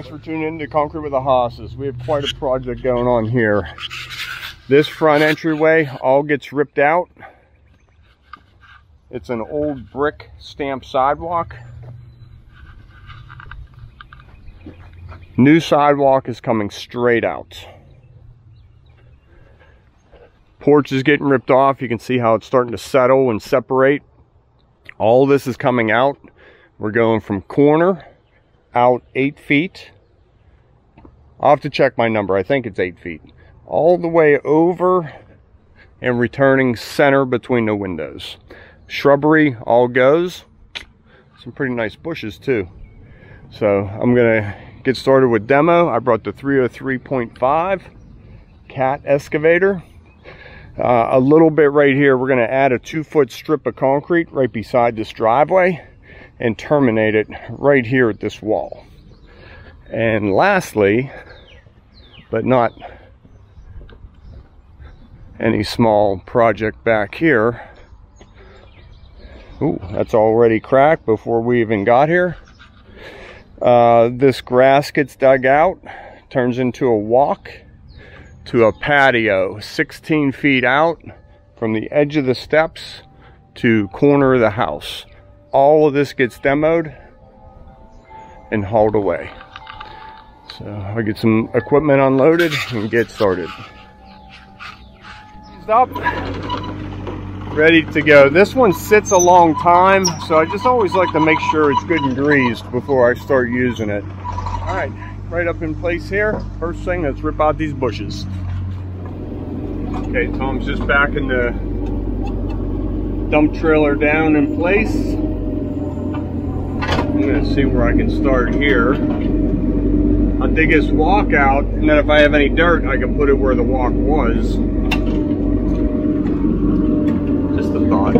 Thanks for tuning in to Concrete with the Hosses. We have quite a project going on here. This front entryway all gets ripped out. It's an old brick stamped sidewalk. New sidewalk is coming straight out. Porch is getting ripped off. You can see how it's starting to settle and separate. All this is coming out. We're going from corner out 8 feet. I'll have to check my number. I think it's 8 feet. All the way over and returning center between the windows. Shrubbery all goes. Some pretty nice bushes too. So I'm gonna get started with demo. I brought the 303.5 cat excavator. A little bit right here, we're gonna add a 2-foot strip of concrete right beside this driveway and terminate it right here at this wall. And lastly, but not any small project back here. Ooh, that's already cracked before we even got here. This grass gets dug out, turns into a walk to a patio 16 feet out from the edge of the steps to corner of the house. All of this gets demoed and hauled away. So I'll get some equipment unloaded and get started. Up, ready to go. This one sits a long time, so I just always like to make sure it's good and greased before I start using it. All right, right up in place here. First thing, let's rip out these bushes. Okay, Tom's just backing the dump trailer down in place. I'm gonna see where I can start here. I'll dig this walk out, and then if I have any dirt, I can put it where the walk was. Just a thought.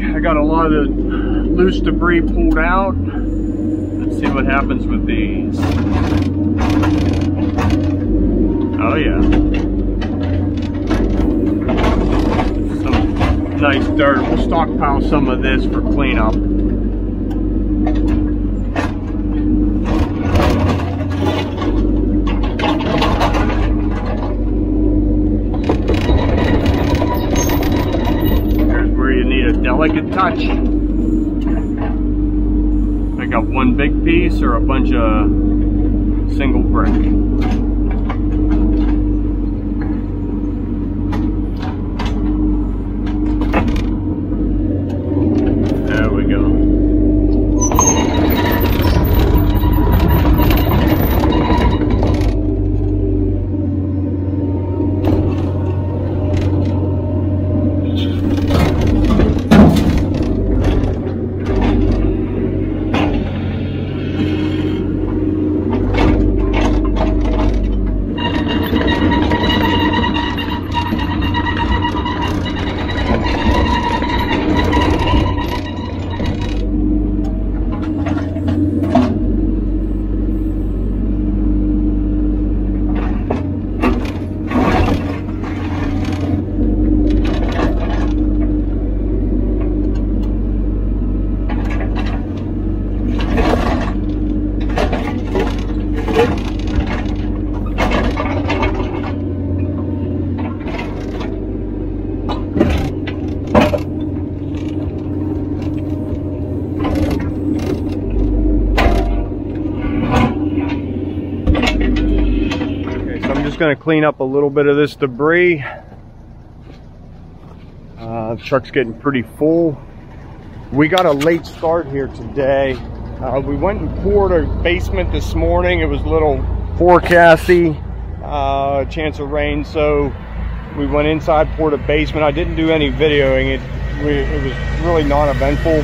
I got a lot of loose debris pulled out. Let's see what happens with these. Oh yeah. Some nice dirt. We'll stockpile some of this for cleanup. Delicate touch. I got one big piece or a bunch of single brick. There we go. just going to clean up a little bit of this debris. The truck's getting pretty full. We got a late start here today. We went and poured a basement this morning. It was a little forecasty, chance of rain, so we went inside, poured a basement. I didn't do any videoing. It was really non-eventful,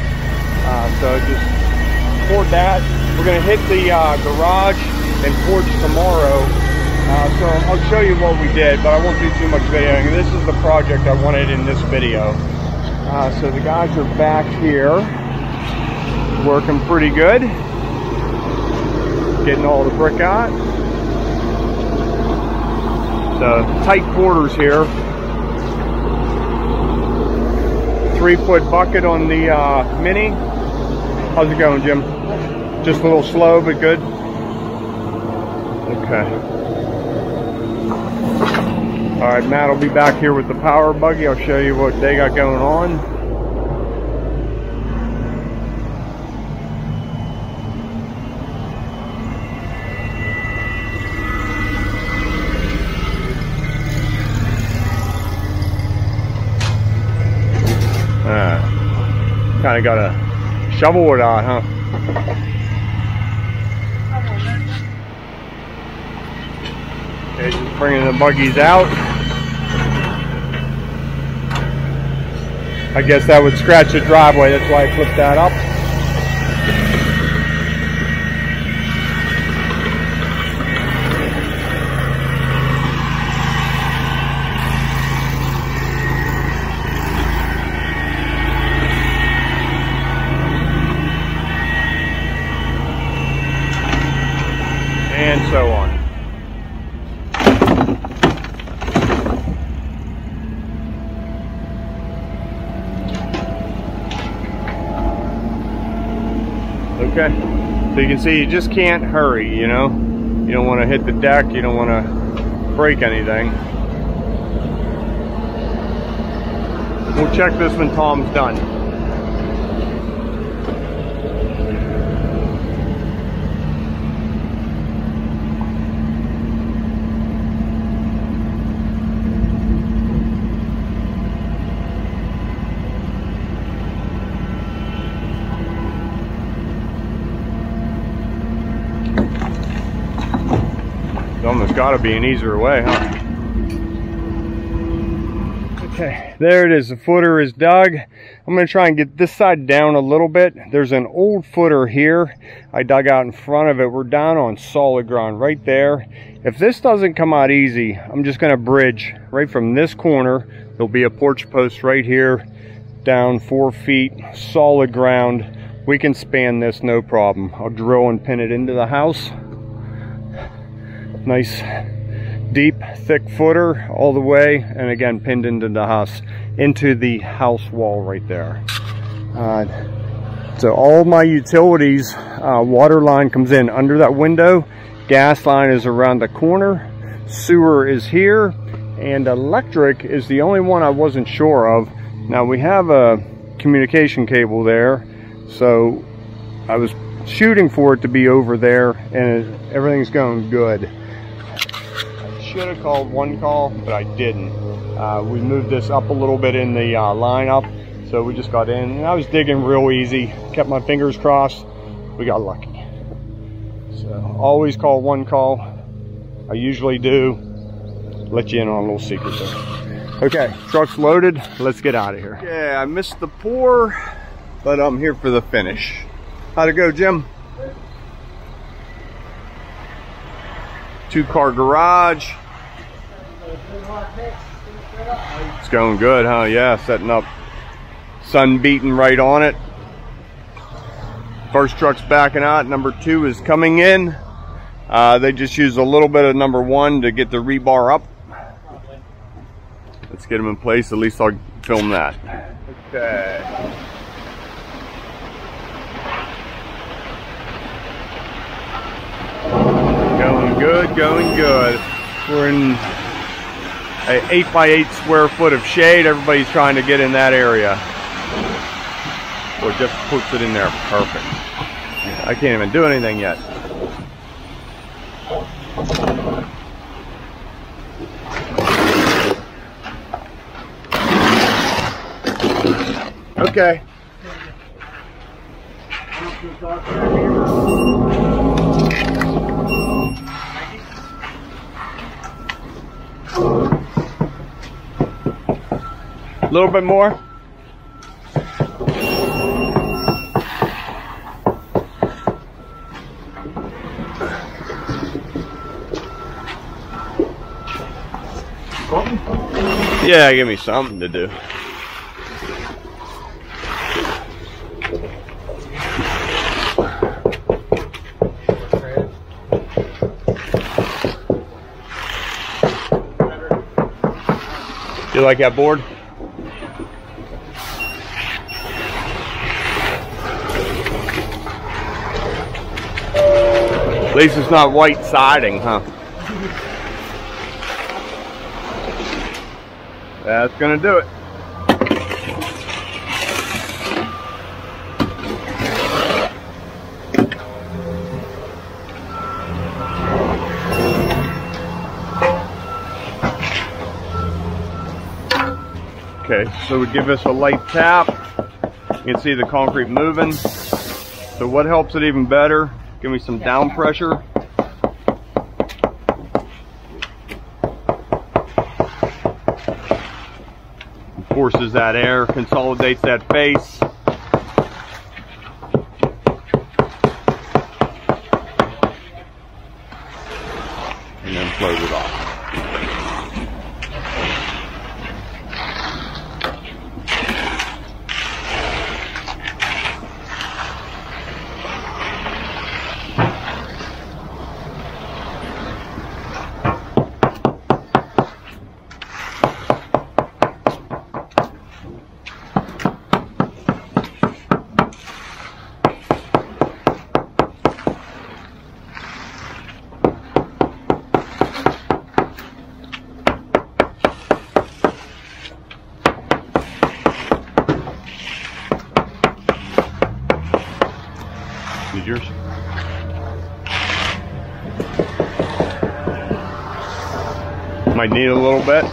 so just poured that. We're going to hit the garage and porch tomorrow, so I'll show you what we did, but I won't do too much videoing. This is the project I wanted in this video. So the guys are back here, working pretty good, getting all the brick out. So tight quarters here. 3-foot bucket on the Mini. How's it going, Jim? Just a little slow, but good. Okay. All right, Matt will be back here with the power buggy. I'll show you what they got going on. Kind of got to shovel it out, huh? Okay, just bringing the buggies out. I guess that would scratch the driveway, that's why I flipped that up. And so on. Okay, so you can see you just can't hurry, you know. You don't want to hit the deck, you don't want to break anything. We'll check this when Tom's done. Almost got to be an easier way, huh? Okay, there it is. The footer is dug. I'm going to try and get this side down a little bit. There's an old footer here I dug out in front of it. We're down on solid ground right there. If this doesn't come out easy, I'm just going to bridge right from this corner. There'll be a porch post right here, down 4 feet, solid ground. We can span this, no problem. I'll drill and pin it into the house. Nice deep thick footer all the way, and again pinned into the house wall right there. So all my utilities, water line comes in under that window, gas line is around the corner, sewer is here, and electric is the only one I wasn't sure of. Now we have a communication cable there, so I was shooting for it to be over there, and everything's going good. Should have called one call, but I didn't. We moved this up a little bit in the lineup, so we just got in, and I was digging real easy, kept my fingers crossed. We got lucky. So always call one call. I usually do. Let you in on a little secret there. Okay, truck's loaded. Let's get out of here. Yeah, I missed the pour, but I'm here for the finish. How'd it go, Jim? 2-car garage. It's going good, huh? Yeah, setting up. Sun beating right on it. First truck's backing out. Number 2 is coming in. They just used a little bit of number 1 to get the rebar up. Let's get them in place. At least I'll film that. Okay. Going good, going good. We're in an 8x8 square foot of shade. Everybody's trying to get in that area. Boy, Jeff puts it in there perfect. I can't even do anything yet. Okay. A little bit more. Yeah, give me something to do. You like that board? At least it's not white siding, huh? That's gonna do it. Okay, so we give this a light tap. You can see the concrete moving. So what helps it even better? Give me some down pressure. Forces that air, consolidates that face. And then close it off. Yours. Might need a little bit.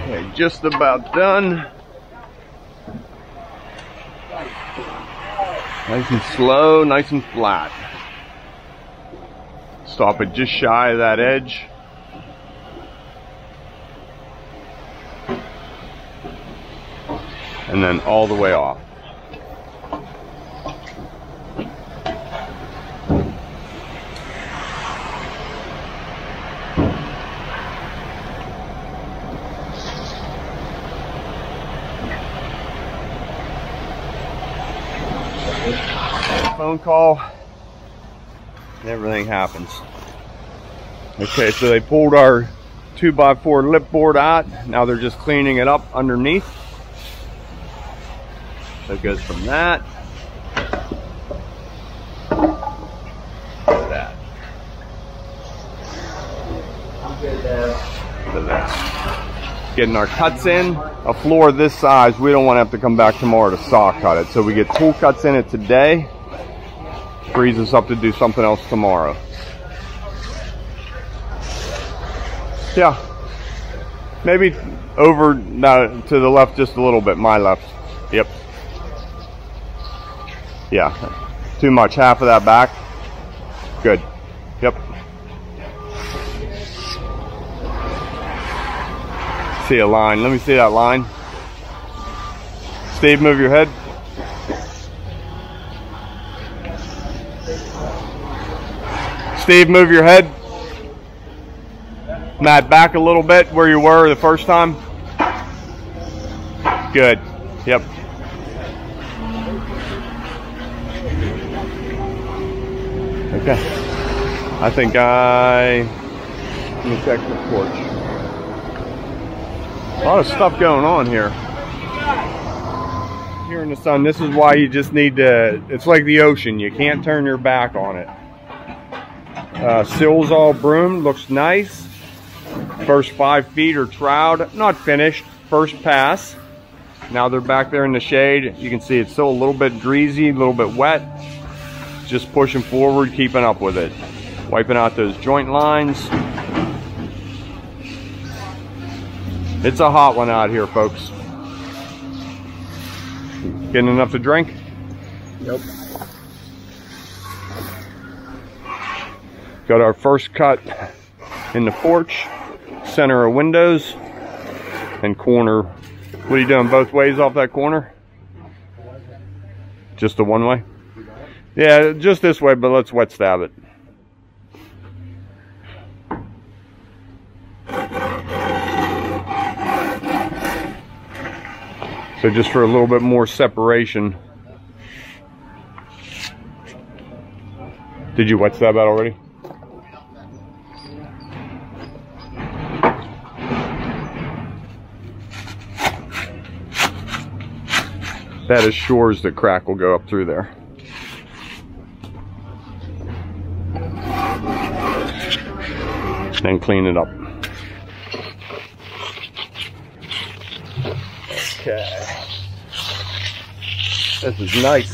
Okay, just about done. Nice and slow, nice and flat. Stop it just shy of that edge. And then all the way off. Phone call, and everything happens. Okay, so they pulled our 2x4 lip board out. Now they're just cleaning it up underneath. So it goes from that to that. To that. Getting our cuts in. A floor this size, we don't want to have to come back tomorrow to saw cut it. So we get tool cuts in it today. Frees us up to do something else tomorrow. Yeah. Maybe over to the left just a little bit, my left. Yep. Yeah, too much, half of that back. Good. Yep. See a line, let me see that line. Steve, move your head. Steve, move your head. Matt, back a little bit where you were the first time. Good. Yep. Okay, I think let me check the porch. A lot of stuff going on here. Here in the sun, this is why you just need to, it's like the ocean, you can't turn your back on it. Sills all broomed, looks nice. First 5 feet are troweled, not finished, first pass. Now they're back there in the shade. You can see it's still a little bit greasy, a little bit wet. Just pushing forward, keeping up with it. Wiping out those joint lines. It's a hot one out here, folks. Getting enough to drink? Yep. Got our first cut in the porch, center of windows, and corner. What are you doing, both ways off that corner? Just the one way? Yeah, just this way, but let's wet stab it. So just for a little bit more separation. Did you wet stab that already? That assures that crack will go up through there. Then clean it up. Okay. This is nice.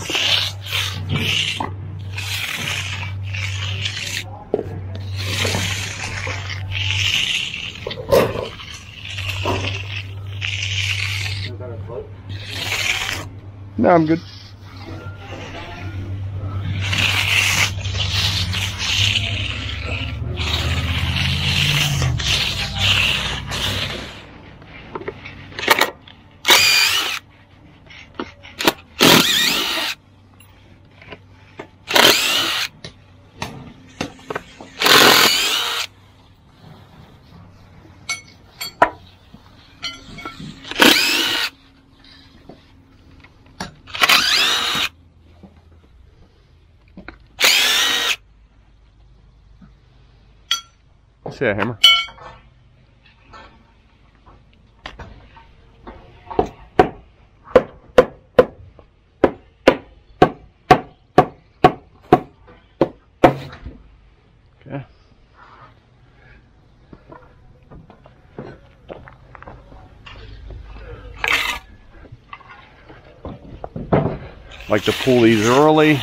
No, I'm good. See a hammer. Okay. Like to pull these early.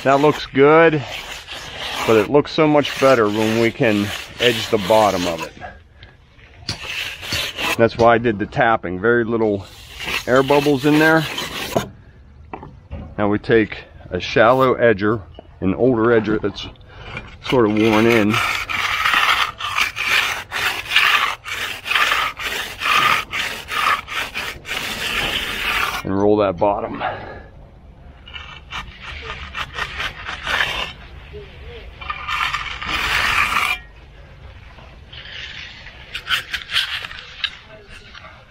That looks good, but it looks so much better when we can edge the bottom of it. That's why I did the tapping. Very little air bubbles in there. Now we take a shallow edger, an older edger that's sort of worn in. And roll that bottom.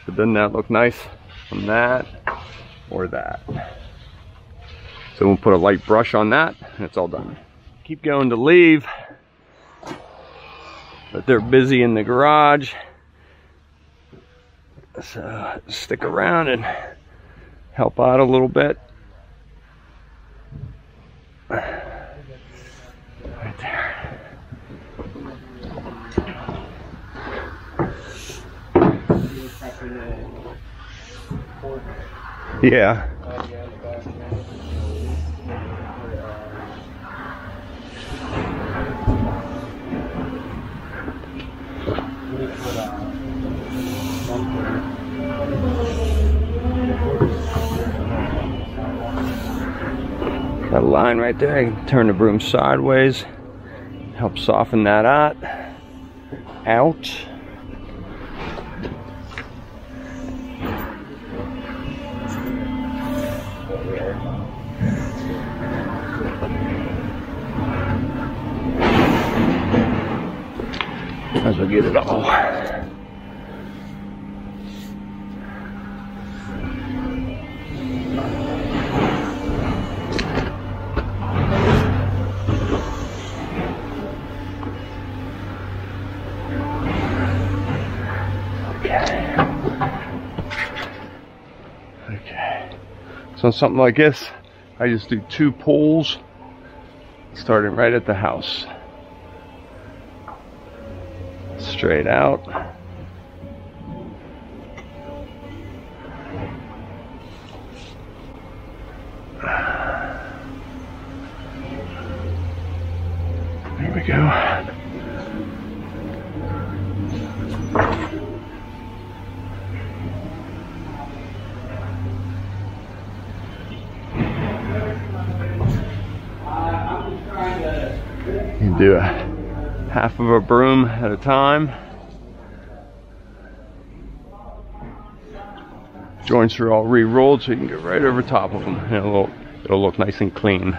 But doesn't that look nice from that or that? So we'll put a light brush on that and it's all done. Keep going to leave, but they're busy in the garage. So stick around and help out a little bit. Right there. Yeah. Got a line right there. I can turn the broom sideways, help soften that out. As we get it all. Okay. So something like this, I just do 2 pulls, starting right at the house. Straight out. There we go. go. You do a half of a broom at a time. Joints are all re-rolled so you can get right over top of them, and it'll look nice and clean.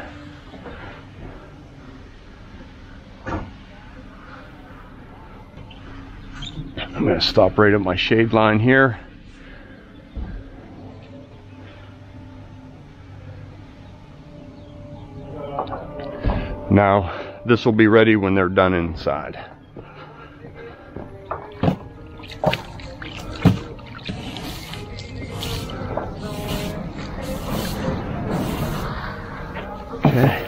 I'm going to stop right at my shade line here. Now, this will be ready when they're done inside. Okay.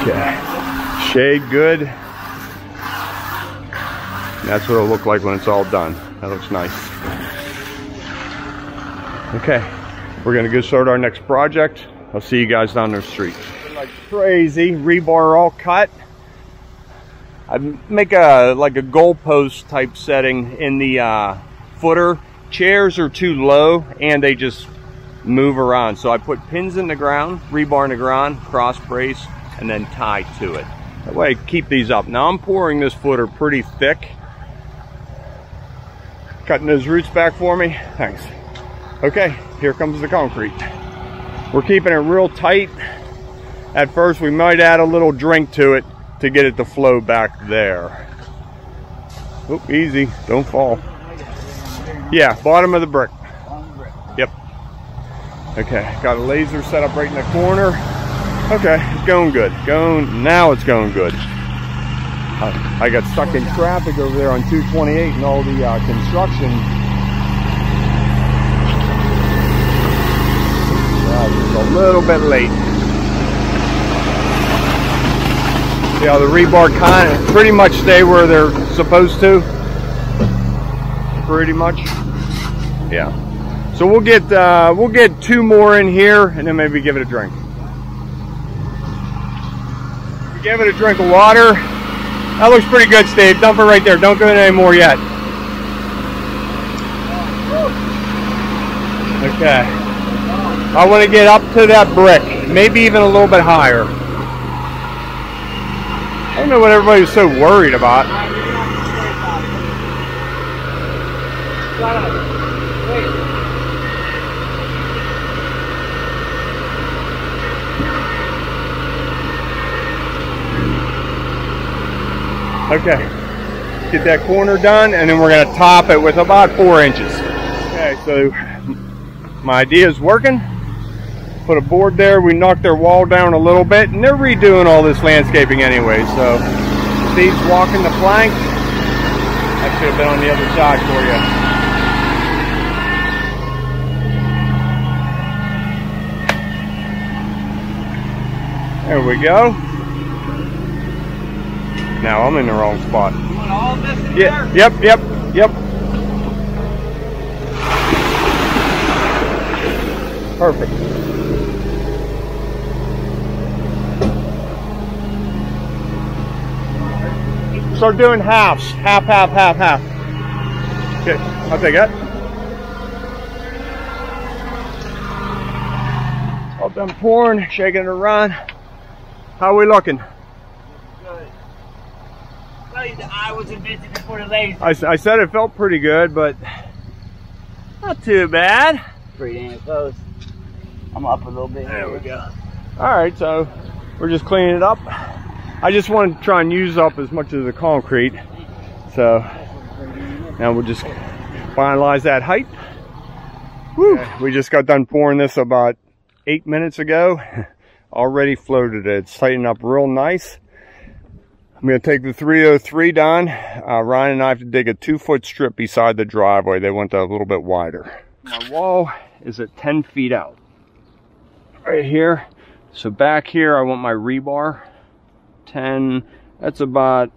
Okay. Shade good. That's what it'll look like when it's all done. That looks nice. Okay, we're gonna go start our next project. I'll see you guys down the street. Like crazy, rebar all cut. I make like a goalpost type setting in the footer. Chairs are too low and they just move around. So I put pins in the ground, rebar in the ground, cross brace, and then tie to it. That way I keep these up. Now I'm pouring this footer pretty thick. Cutting those roots back for me, thanks. Okay, here comes the concrete. We're keeping it real tight. At first, we might add a little drink to it to get it to flow back there. Oop, easy, don't fall. Yeah, bottom of the brick. Yep. Okay, got a laser set up right in the corner. Okay, it's going good. Now it's going good. I got stuck in traffic over there on 228 and all the construction. Just a little bit late. See how the rebar kind of pretty much stay where they're supposed to? Pretty much. Yeah. So we'll get two more in here and then maybe give it a drink. Give it a drink of water. That looks pretty good, Steve. Dump it right there. Don't go in any more yet. Okay. I want to get up to that brick, maybe even a little bit higher. I don't know what everybody's so worried about. Okay, get that corner done, and then we're going to top it with about 4 inches. Okay, so my idea is working. Put a board there, we knocked their wall down a little bit, and they're redoing all this landscaping anyway, so Steve's walking the plank. I should have been on the other side for you. There we go. Now I'm in the wrong spot. You want all of this in Yeah, there? yep. Perfect. Start doing halves. Half. Okay, I'll take that. All done pouring, shaking it around. How are we looking? Good. Tell you that I was invented before the laser. I said it felt pretty good, but not too bad. Pretty damn close. I'm up a little bit. There we go. All right, so we're just cleaning it up. I just want to try and use up as much of the concrete. So now we'll just finalize that height. Woo. Okay. We just got done pouring this about 8 minutes ago. Already floated it. It's tightened up real nice. I'm going to take the 303 down. Ryan and I have to dig a 2-foot strip beside the driveway. They went a little bit wider. My wall is at 10 feet out. Right here. So back here I want my rebar. 10, that's about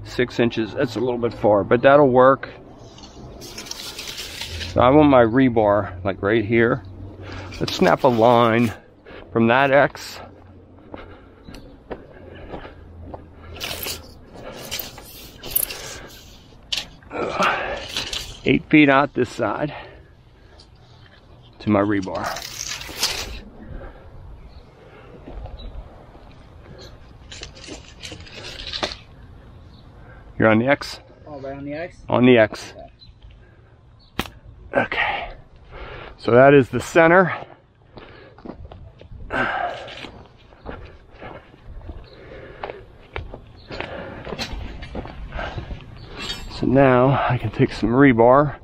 6 inches. That's a little bit far, but that'll work. So I want my rebar like right here. Let's snap a line from that X. Ugh. 8 feet out this side to my rebar. You're on the X? Oh, right on the X? On the X. Okay. So that is the center. So now I can take some rebar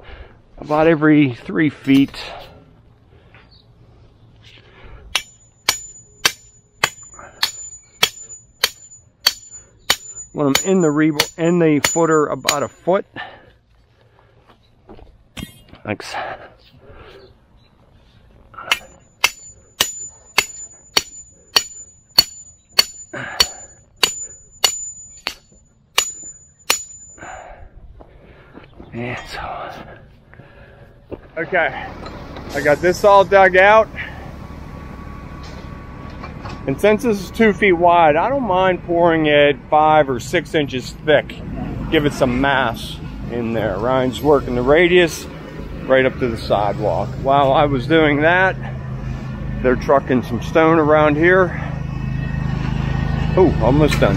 about every 3 feet. When I'm in the rebar, in the footer about a foot. Thanks. And so, okay, I got this all dug out. And since this is 2 feet wide, I don't mind pouring it 5 or 6 inches thick. Give it some mass in there. Ryan's working the radius right up to the sidewalk. While I was doing that, they're trucking some stone around here. Oh, almost done.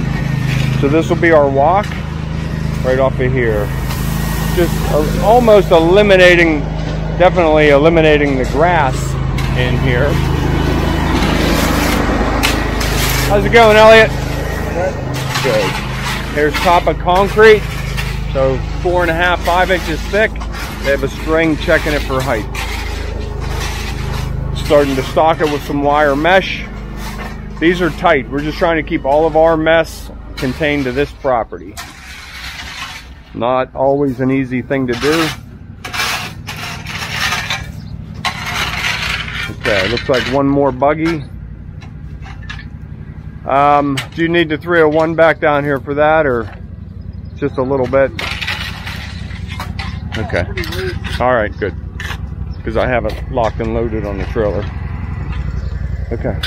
So this will be our walk right off of here. Just almost eliminating, definitely eliminating the grass in here. How's it going, Elliot? Good. Here's top of concrete. So 4.5, 5 inches thick. They have a string checking it for height. Starting to stock it with some wire mesh. These are tight. We're just trying to keep all of our mess contained to this property. Not always an easy thing to do. Okay, looks like one more buggy. Do you need the 301 back down here for that, or just a little bit? Okay. All right, good. Because I have it locked and loaded on the trailer. Okay.